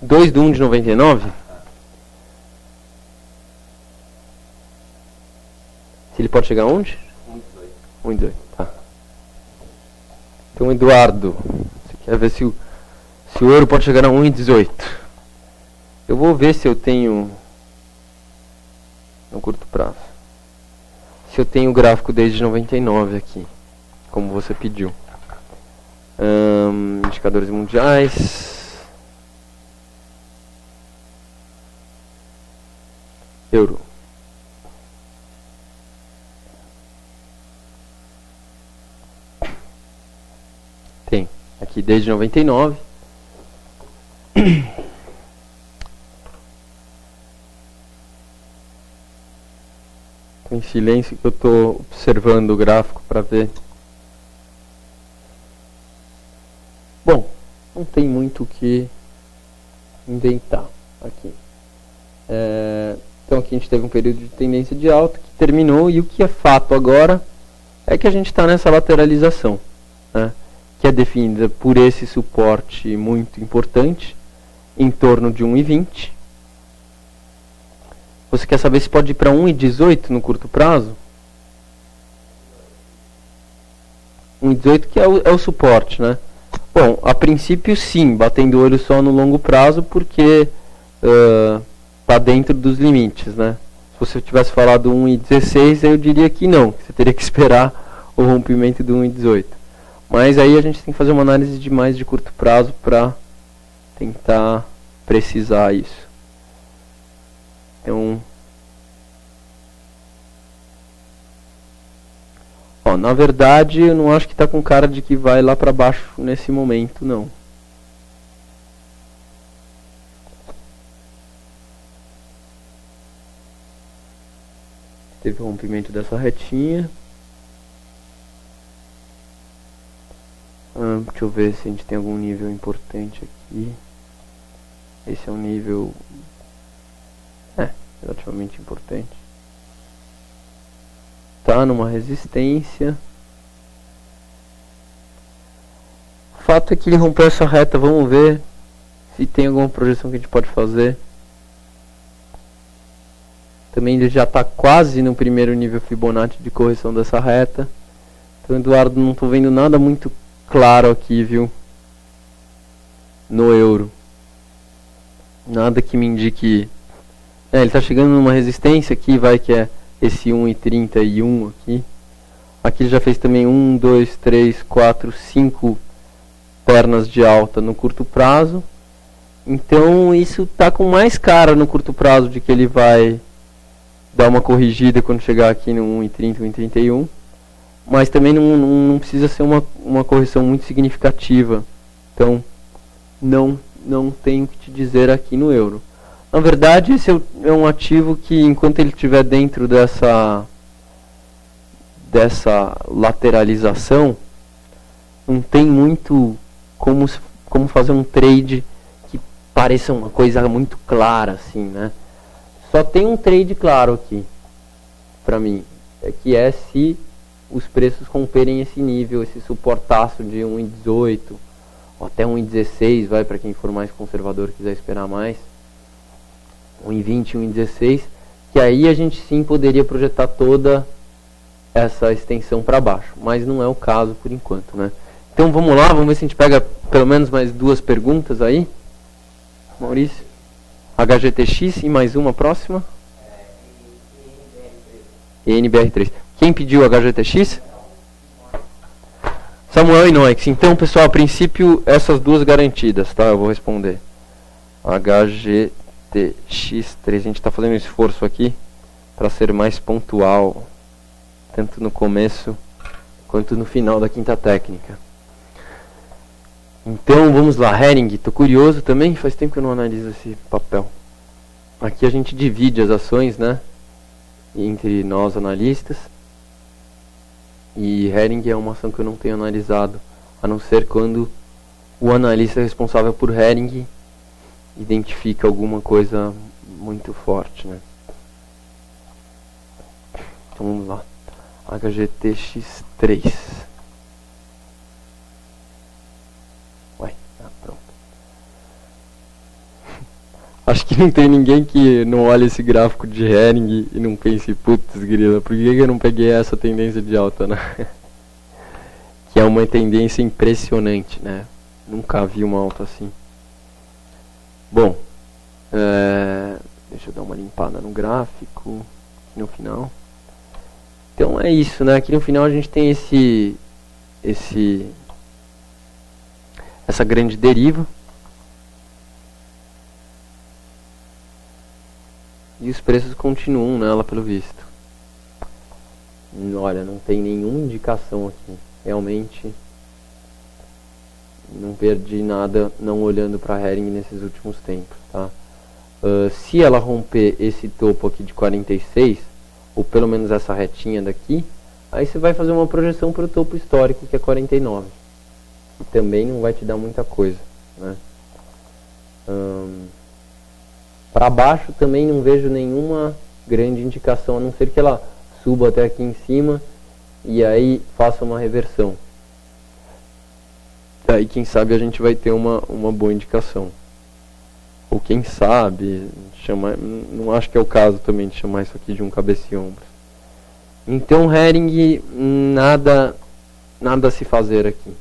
2 de 1 de 99? Se ele pode chegar aonde? 1,18. Tá. Então, Eduardo, você quer ver se o euro pode chegar a 1,18? Eu vou ver se eu tenho, no curto prazo, se eu tenho o gráfico desde 99 aqui, como você pediu. Indicadores mundiais. Euro. Tem aqui desde 99. Tô em silêncio que eu estou observando o gráfico para ver. Bom, não tem muito o que inventar aqui. Então aqui a gente teve um período de tendência de alta que terminou, e o que é fato agora é que a gente está nessa lateralização, né, que é definida por esse suporte muito importante, em torno de 1,20. Você quer saber se pode ir para 1,18 no curto prazo? 1,18 que é o suporte, né? Bom, a princípio sim, batendo o olho só no longo prazo, porque está dentro dos limites, né? Se você tivesse falado 1,16, eu diria que não, que você teria que esperar o rompimento do 1,18. Mas aí a gente tem que fazer uma análise de mais de curto prazo para tentar precisar isso. Então, na verdade, eu não acho que está com cara de que vai lá para baixo nesse momento, não. Teve o rompimento dessa retinha. Deixa eu ver se a gente tem algum nível importante aqui. Esse é um nível relativamente importante. Tá numa resistência. O fato é que ele rompeu essa reta. Vamos ver se tem alguma projeção que a gente pode fazer. Também ele já está quase no primeiro nível Fibonacci de correção dessa reta. Então, Eduardo, não estou vendo nada muito claro aqui, viu? No euro. Nada que me indique... ele está chegando numa resistência aqui, vai, que é esse 1,31 aqui. Aqui ele já fez também 1, 2, 3, 4, 5 pernas de alta no curto prazo. Então isso está com mais cara no curto prazo de que ele vai dar uma corrigida quando chegar aqui no 1,30, 1,31. Mas também não precisa ser uma correção muito significativa. Então não tenho que te dizer aqui no euro. Na verdade, esse é um ativo que, enquanto ele estiver dentro dessa lateralização, não tem muito como fazer um trade que pareça uma coisa muito clara, assim, né? Só tem um trade claro aqui, para mim, que é se os preços romperem esse nível, esse suportaço de 1,18 ou até 1,16, vai, para quem for mais conservador e quiser esperar mais, 1,20, 1,16, que aí a gente sim poderia projetar toda essa extensão para baixo, mas não é o caso por enquanto, né? Então vamos lá, vamos ver se a gente pega pelo menos mais duas perguntas aí. Maurício, HGTX e mais uma próxima. NBR3. Quem pediu HGTX? Samuel e Noix. Então, pessoal, a princípio essas duas garantidas, tá? Eu vou responder. HGTX3. A gente está fazendo um esforço aqui para ser mais pontual, tanto no começo quanto no final da quinta técnica. Então vamos lá, Hering, estou curioso também, faz tempo que eu não analiso esse papel. Aqui a gente divide as ações, né, entre nós analistas, e Hering é uma ação que eu não tenho analisado, a não ser quando o analista responsável por Hering identifica alguma coisa muito forte, né. Então vamos lá, HGTX3. Pronto. Acho que não tem ninguém que não olhe esse gráfico de Hering e não pense, putz, grila, por que eu não peguei essa tendência de alta, né? Que é uma tendência impressionante, né? Nunca vi uma alta assim. Bom, deixa eu dar uma limpada no gráfico no final. Então é isso, né? Aqui no final a gente tem essa grande deriva. E os preços continuam nela, pelo visto. Olha, não tem nenhuma indicação aqui. Realmente não perdi nada não olhando para a Hering nesses últimos tempos, tá? Se ela romper esse topo aqui de 46, ou pelo menos essa retinha daqui, aí você vai fazer uma projeção para o topo histórico, que é 49. E também não vai te dar muita coisa, né? Para baixo também não vejo nenhuma grande indicação, a não ser que ela suba até aqui em cima e aí faça uma reversão. Aí quem sabe a gente vai ter uma boa indicação. Ou quem sabe, não acho que é o caso também de chamar isso aqui de um cabeça e ombros. Então Hering, nada a se fazer aqui.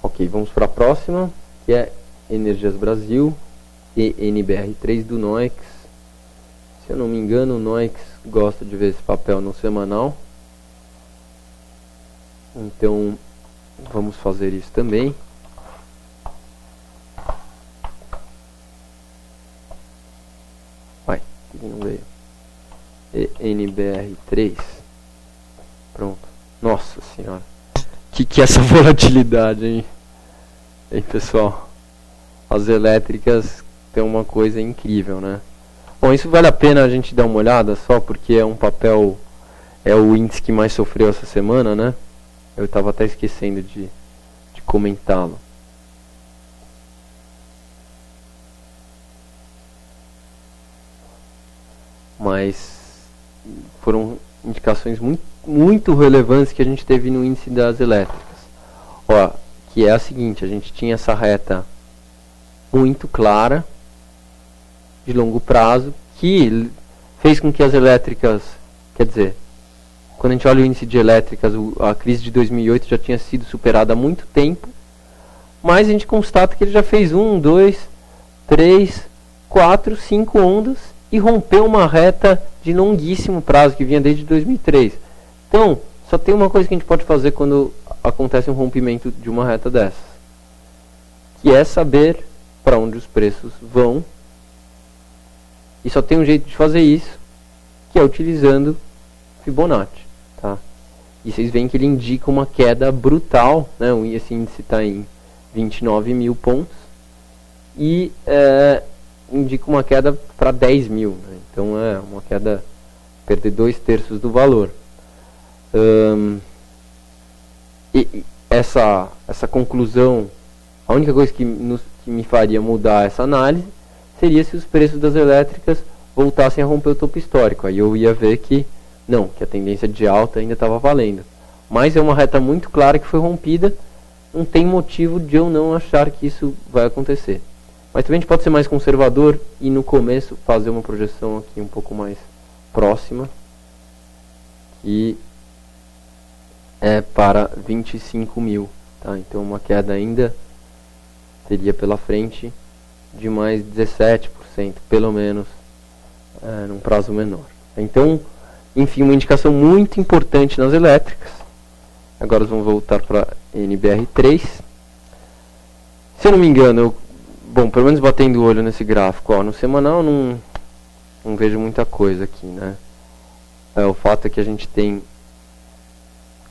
Ok, vamos para a próxima, que é Energias Brasil e NBR3 do Noix. Se eu não me engano, o Noix gosta de ver esse papel no semanal. Então, vamos fazer isso também. Vai, ele não veio. E NBR3. Pronto. Nossa senhora. Que é essa volatilidade, hein? Hein, pessoal? As elétricas tem uma coisa incrível, né? Bom, isso vale a pena a gente dar uma olhada só porque é um papel, é o índice que mais sofreu essa semana, né? Eu estava até esquecendo de comentá-lo. Mas foram indicações muito relevantes que a gente teve no índice das elétricas. Ó, que é a seguinte, a gente tinha essa reta muito clara de longo prazo que fez com que as elétricas, quer dizer, quando a gente olha o índice de elétricas, a crise de 2008 já tinha sido superada há muito tempo, mas a gente constata que ele já fez 1, 2, 3, 4, 5 ondas e rompeu uma reta de longuíssimo prazo que vinha desde 2003. Então, só tem uma coisa que a gente pode fazer quando acontece um rompimento de uma reta dessas, que é saber para onde os preços vão. E só tem um jeito de fazer isso, que é utilizando Fibonacci, tá? E vocês veem que ele indica uma queda brutal, né? Esse índice está em 29 mil pontos e indica uma queda para 10 mil, né? Então é uma queda, perder 2/3 do valor. E essa conclusão, a única coisa que me faria mudar essa análise seria se os preços das elétricas voltassem a romper o topo histórico. Aí eu ia ver que não, que a tendência de alta ainda estava valendo. Mas é uma reta muito clara que foi rompida, não tem motivo de eu não achar que isso vai acontecer. Mas também a gente pode ser mais conservador e no começo fazer uma projeção aqui um pouco mais próxima, que é para 25 mil. Tá? Então uma queda ainda teria pela frente de mais 17%, pelo menos, num prazo menor. Então, enfim, uma indicação muito importante nas elétricas. Agora vamos voltar para NBR3. Se eu não me engano, bom, pelo menos batendo o olho nesse gráfico, ó, no semanal não vejo muita coisa aqui, né? O fato é que a gente tem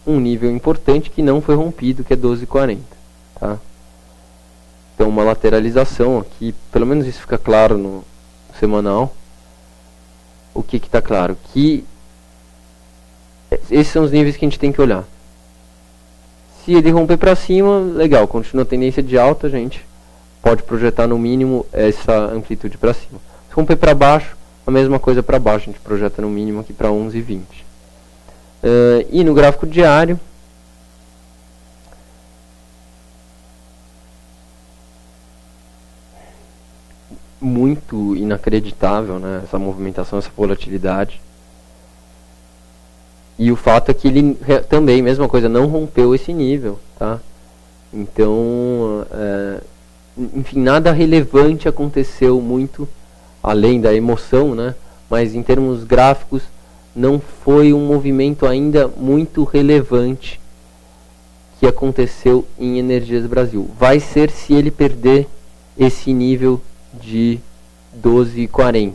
um nível importante que não foi rompido, que é 12,40, tá? Então uma lateralização aqui, pelo menos isso fica claro no semanal. O que está claro? Que esses são os níveis que a gente tem que olhar. Se ele romper para cima, legal, continua a tendência de alta, a gente pode projetar no mínimo essa amplitude para cima. Se romper para baixo, a mesma coisa para baixo, a gente projeta no mínimo aqui para 11,20. E no gráfico diário, muito inacreditável, né, essa movimentação, essa volatilidade. E o fato é que ele também, mesma coisa, não rompeu esse nível, tá? Então, enfim, nada relevante aconteceu muito, além da emoção, né? Mas em termos gráficos, não foi um movimento ainda muito relevante que aconteceu em Energias Brasil. Vai ser se ele perder esse nível de 12,40,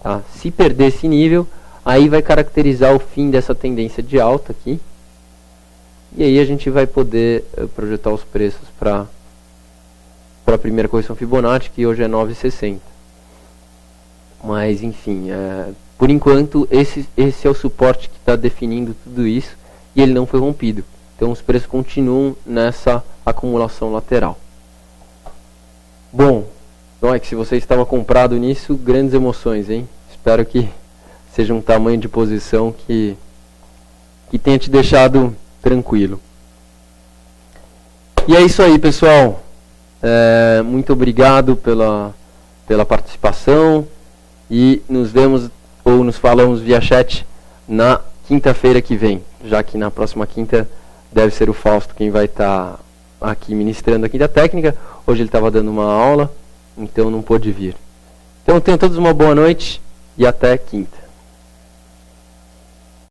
tá? Se perder esse nível, aí vai caracterizar o fim dessa tendência de alta aqui. E aí a gente vai poder projetar os preços para a primeira correção Fibonacci, que hoje é 9,60. Mas enfim, por enquanto esse é o suporte que está definindo tudo isso e ele não foi rompido. Então os preços continuam nessa acumulação lateral. Bom, então é que se você estava comprado nisso, grandes emoções, hein? Espero que seja um tamanho de posição que tenha te deixado tranquilo. E é isso aí, pessoal. Muito obrigado pela participação e nos vemos ou nos falamos via chat na quinta-feira que vem, já que na próxima quinta deve ser o Fausto quem vai estar aqui ministrando a quinta técnica. Hoje ele estava dando uma aula, então não pôde vir. Então tenham todos uma boa noite e até quinta.